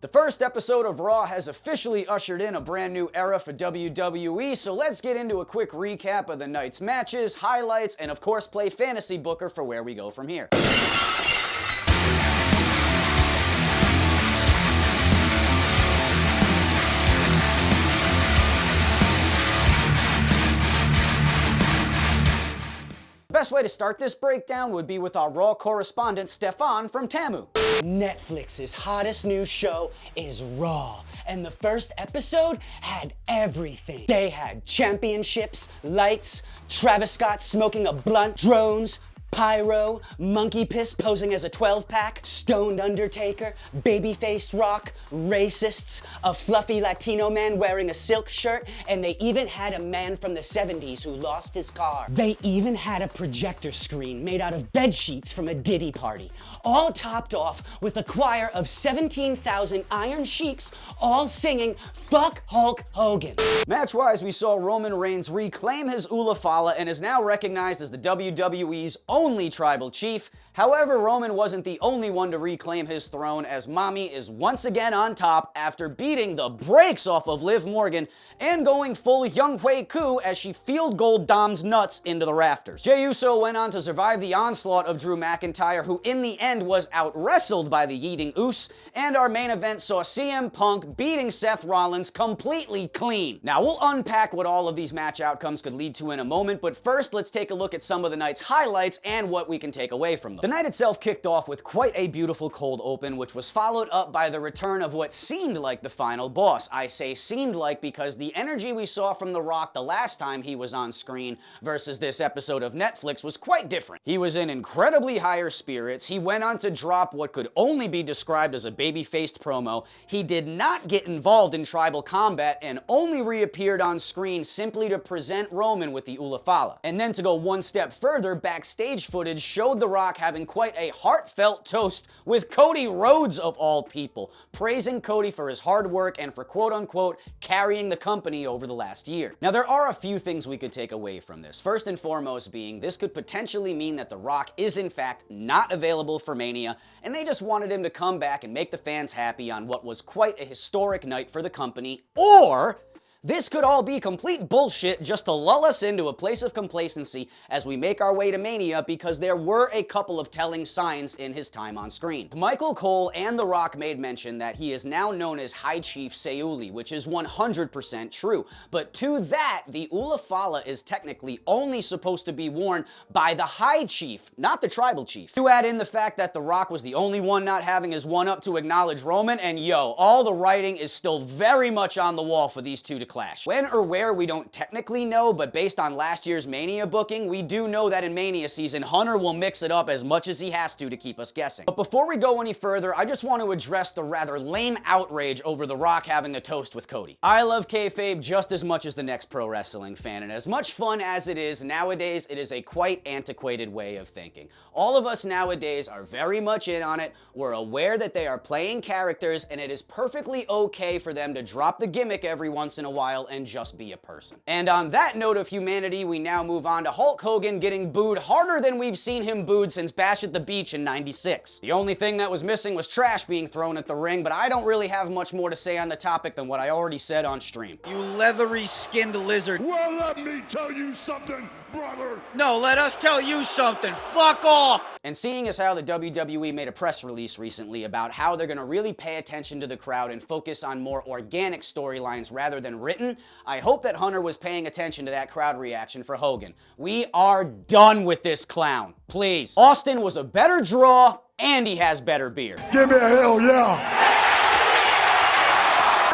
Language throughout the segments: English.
The first episode of Raw has officially ushered in a brand new era for WWE, so let's get into a quick recap of the night's matches, highlights, and of course play Fantasy Booker for where we go from here. The best way to start this breakdown would be with our Raw correspondent Stefan from Tamu. Netflix's hottest new show is Raw, and the first episode had everything. They had championships, lights, Travis Scott smoking a blunt, drones, pyro, monkey piss posing as a 12-pack, stoned Undertaker, baby-faced Rock, racists, a fluffy Latino man wearing a silk shirt, and they even had a man from the 70s who lost his car. They even had a projector screen made out of bed sheets from a Diddy party, all topped off with a choir of 17,000 Iron Sheiks all singing "Fuck Hulk Hogan." Match-wise, we saw Roman Reigns reclaim his Ulafala and is now recognized as the WWE's only tribal chief. However, Roman wasn't the only one to reclaim his throne, as Mommy is once again on top after beating the brakes off of Liv Morgan and going full Young Hui Koo as she field goal Dom's nuts into the rafters. Jey Uso went on to survive the onslaught of Drew McIntyre, who in the end was out-wrestled by the Yeeting Oos, and our main event saw CM Punk beating Seth Rollins completely clean. Now, we'll unpack what all of these match outcomes could lead to in a moment, but first, let's take a look at some of the night's highlights and what we can take away from them. The night itself kicked off with quite a beautiful cold open, which was followed up by the return of what seemed like the final boss. I say seemed like because the energy we saw from The Rock the last time he was on screen versus this episode of Netflix was quite different. He was in incredibly higher spirits. He went on to drop what could only be described as a baby-faced promo. He did not get involved in tribal combat and only reappeared on screen simply to present Roman with the Ulafala. And then to go one step further, backstage footage showed The Rock having quite a heartfelt toast with Cody Rhodes of all people, praising Cody for his hard work and for quote-unquote carrying the company over the last year. Now, there are a few things we could take away from this. First and foremost being, this could potentially mean that The Rock is in fact not available for Mania, and they just wanted him to come back and make the fans happy on what was quite a historic night for the company, or this could all be complete bullshit just to lull us into a place of complacency as we make our way to Mania, because there were a couple of telling signs in his time on screen. Michael Cole and The Rock made mention that he is now known as High Chief Seuli, which is 100% true. But to that, the Ulafala is technically only supposed to be worn by the High Chief, not the Tribal Chief. You add in the fact that The Rock was the only one not having his one-up to acknowledge Roman, and yo, all the writing is still very much on the wall for these two to clash. When or where, we don't technically know, but based on last year's Mania booking, we do know that in Mania season, Hunter will mix it up as much as he has to keep us guessing. But before we go any further, I just want to address the rather lame outrage over The Rock having a toast with Cody. I love kayfabe just as much as the next pro wrestling fan, and as much fun as it is nowadays, it is a quite antiquated way of thinking. All of us nowadays are very much in on it. We're aware that they are playing characters, and it is perfectly okay for them to drop the gimmick every once in a while and just be a person. And on that note of humanity, we now move on to Hulk Hogan getting booed harder than we've seen him booed since Bash at the Beach in '96. The only thing that was missing was trash being thrown at the ring, but I don't really have much more to say on the topic than what I already said on stream. You leathery skinned lizard. Well, let me tell you something, brother. No, let us tell you something. Fuck off. And seeing as how the WWE made a press release recently about how they're gonna really pay attention to the crowd and focus on more organic storylines rather than written, I hope that Hunter was paying attention to that crowd reaction for Hogan. We are done with this clown, please. Austin was a better draw, and he has better beer. Give me a hell yeah.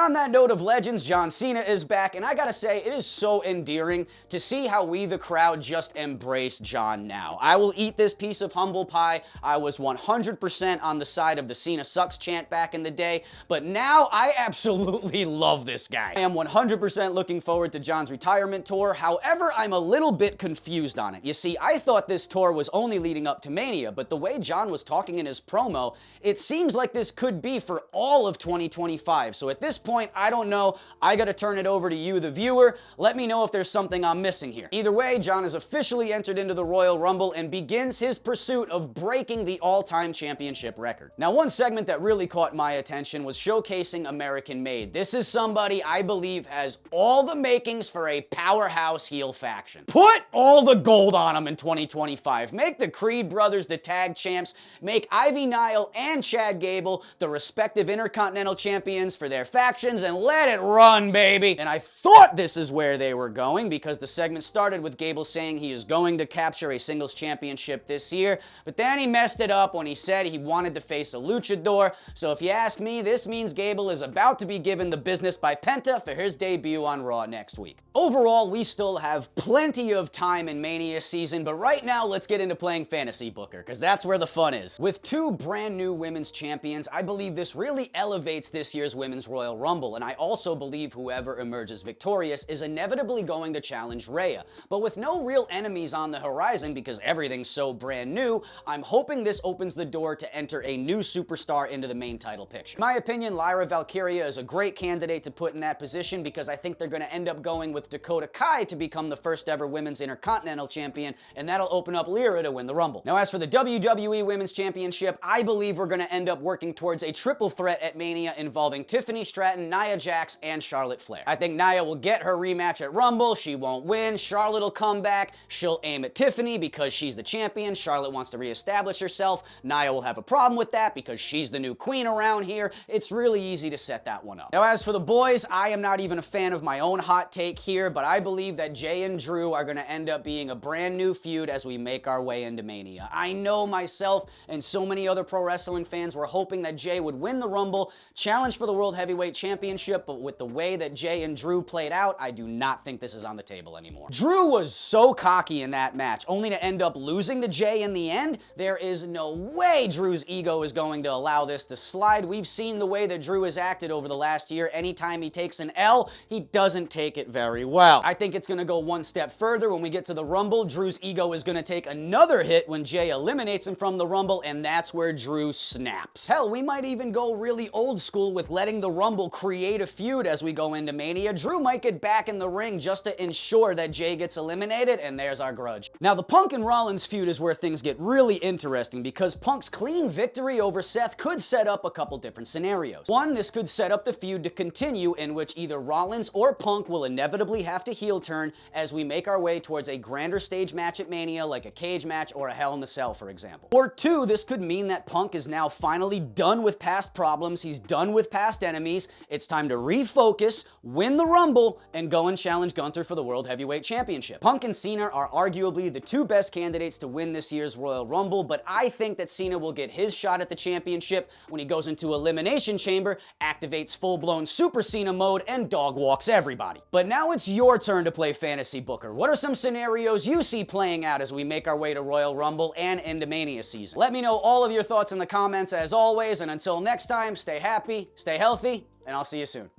On that note of legends, John Cena is back, and I gotta say, it is so endearing to see how we, the crowd, just embrace John now. I will eat this piece of humble pie. I was 100% on the side of the Cena sucks chant back in the day, but now I absolutely love this guy. I am 100% looking forward to John's retirement tour. However, I'm a little bit confused on it. You see, I thought this tour was only leading up to Mania, but the way John was talking in his promo, it seems like this could be for all of 2025. So at this point, I don't know. I gotta turn it over to you, the viewer. Let me know if there's something I'm missing here. Either way, John has officially entered into the Royal Rumble and begins his pursuit of breaking the all-time championship record. Now, one segment that really caught my attention was showcasing American Made. This is somebody I believe has all the makings for a powerhouse heel faction. Put all the gold on them in 2025. Make the Creed brothers the tag champs. Make Ivy Nile and Chad Gable the respective Intercontinental champions for their factions, and let it run, baby. And I thought this is where they were going, because the segment started with Gable saying he is going to capture a singles championship this year, but then he messed it up when he said he wanted to face a luchador. So if you ask me, this means Gable is about to be given the business by Penta for his debut on Raw next week. Overall, we still have plenty of time in Mania season, but right now let's get into playing Fantasy Booker, because that's where the fun is. With two brand new women's champions, I believe this really elevates this year's Women's Royal Rumble, and I also believe whoever emerges victorious is inevitably going to challenge Rhea. But with no real enemies on the horizon because everything's so brand new, I'm hoping this opens the door to enter a new superstar into the main title picture. In my opinion, Lyra Valkyria is a great candidate to put in that position, because I think they're going to end up going with Dakota Kai to become the first ever Women's Intercontinental Champion, and that'll open up Lyra to win the Rumble. Now, as for the WWE Women's Championship, I believe we're going to end up working towards a triple threat at Mania involving Tiffany Stratton, Nia Jax, and Charlotte Flair. I think Nia will get her rematch at Rumble. She won't win. Charlotte will come back. She'll aim at Tiffany because she's the champion. Charlotte wants to reestablish herself. Nia will have a problem with that because she's the new queen around here. It's really easy to set that one up. Now, as for the boys, I am not even a fan of my own hot take here, but I believe that Jay and Drew are going to end up being a brand new feud as we make our way into Mania. I know myself and so many other pro wrestling fans were hoping that Jay would win the Rumble, challenge for the World Heavyweight Championship, but with the way that Jay and Drew played out, I do not think this is on the table anymore. Drew was so cocky in that match, only to end up losing to Jay in the end. There is no way Drew's ego is going to allow this to slide. We've seen the way that Drew has acted over the last year. Anytime he takes an L, he doesn't take it very well. I think it's going to go one step further when we get to the Rumble. Drew's ego is going to take another hit when Jay eliminates him from the Rumble, and that's where Drew snaps. Hell, we might even go really old school with letting the Rumble create a feud as we go into Mania. Drew might get back in the ring just to ensure that Jay gets eliminated, and there's our grudge. Now, the Punk and Rollins feud is where things get really interesting, because Punk's clean victory over Seth could set up a couple different scenarios. One, this could set up the feud to continue, in which either Rollins or Punk will inevitably have to heel turn as we make our way towards a grander stage match at Mania, like a cage match or a Hell in the Cell, for example. Or two, this could mean that Punk is now finally done with past problems, he's done with past enemies, it's time to refocus, win the Rumble, and go and challenge Gunther for the World Heavyweight Championship. Punk and Cena are arguably the two best candidates to win this year's Royal Rumble, but I think that Cena will get his shot at the championship when he goes into Elimination Chamber, activates full-blown Super Cena mode, and dog walks everybody. But now it's your turn to play Fantasy Booker. What are some scenarios you see playing out as we make our way to Royal Rumble and into Mania season? Let me know all of your thoughts in the comments as always, and until next time, stay happy, stay healthy, and I'll see you soon.